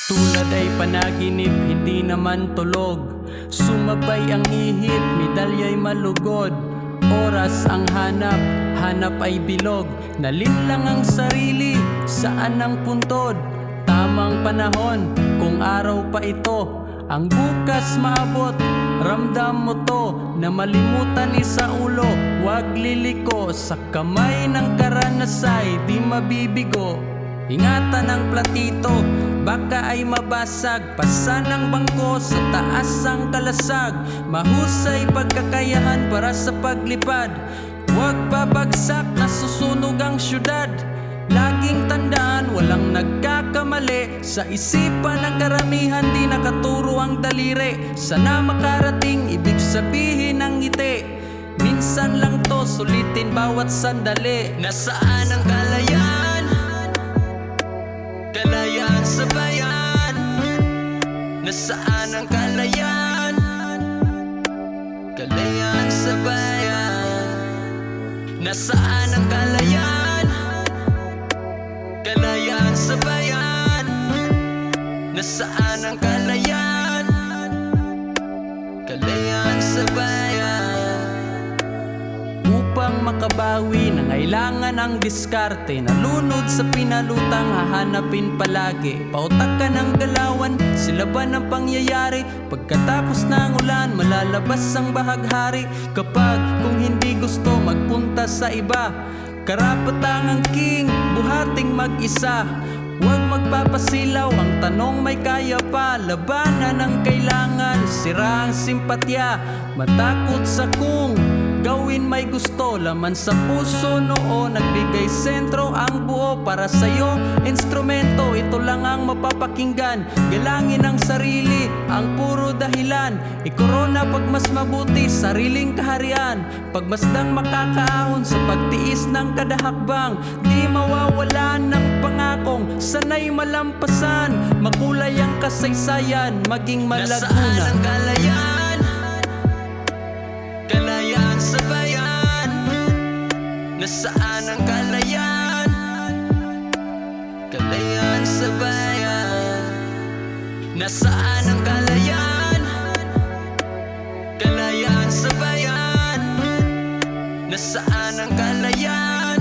Tulad ay panaginip, hindi naman tulog. Sumabay ang ihip, medalya'y malugod. Oras ang hanap, hanap ay bilog. Nalinlang ang sarili, saan ang puntod? Tamang panahon, kung araw pa ito. Ang bukas maabot, ramdam mo to. Na malimutan isa ulo, wag liliko. Sa kamay ng karanasay, di mabibigo. Ingatan ang platito, baka ay mabasag. Pasa ng bangko, sa taas ang kalasag. Mahusay pagkakayahan para sa paglipad. Huwag babagsak, nasusunog ang syudad. Laging tandaan, walang nagkakamali. Sa isipan ng karamihan, di nakaturo ang daliri. Sana makarating, ibig sabihin ng ngiti. Minsan lang to, sulitin bawat sandali. Nasaan ang kalayaan? Kalayaan sa bayan. Nasaan ang kalayaan? Kalayaan sa bayan. Nasaan ang kalayaan? Kalayaan sa bayan. Nasaan ang kalayaan? Kalayaan sa bayan. Upang makabawi, nangailangan ang diskarte. Nalunod sa pinalutang, hahanapin palagi. Pautak ka ng galawan, silaban ang pangyayari. Pagkatapos ng ulan, malalabas ang bahaghari. Kapag kung hindi gusto magpunta sa iba, karapatang ang king, buhating mag-isa. Huwag magpapasilaw, ang tanong may kaya pa. Labanan ang kailangan, sira ang simpatya. Matakot sa kung gawin may gusto. Laman sa puso noo, nagbigay sentro ang buo. Para sa'yo, instrumento, ito lang ang mapapakinggan. Galangin ang sarili, ang puro dahilan. Ikorona pag mas mabuti, sariling kaharian. Pagmasdang makakaahon sa pagtiis ng kadahakbang. Di mawawalan ng pangakong sanay malampasan. Makulay ang kasaysayan, maging malaguna. Nasaan ang kalayaan? Kalayaan sa bayan. Nasaan ang kalayaan? Kalayaan sa bayan. Nasaan ang kalayaan? Kalayaan sa bayan. Nasaan ang kalayaan?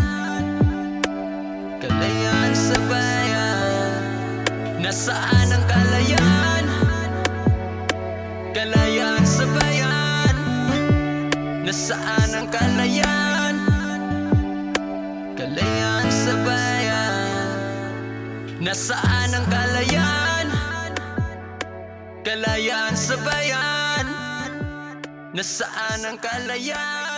Kalayaan sa bayan. Nasaan ang kalayaan? Kalayaan sa bayan. Nasaan ang kalayaan? Kalayaan sa bayan. Nasaan ang kalayaan? Kalayaan sa bayan. Nasaan ang kalayaan?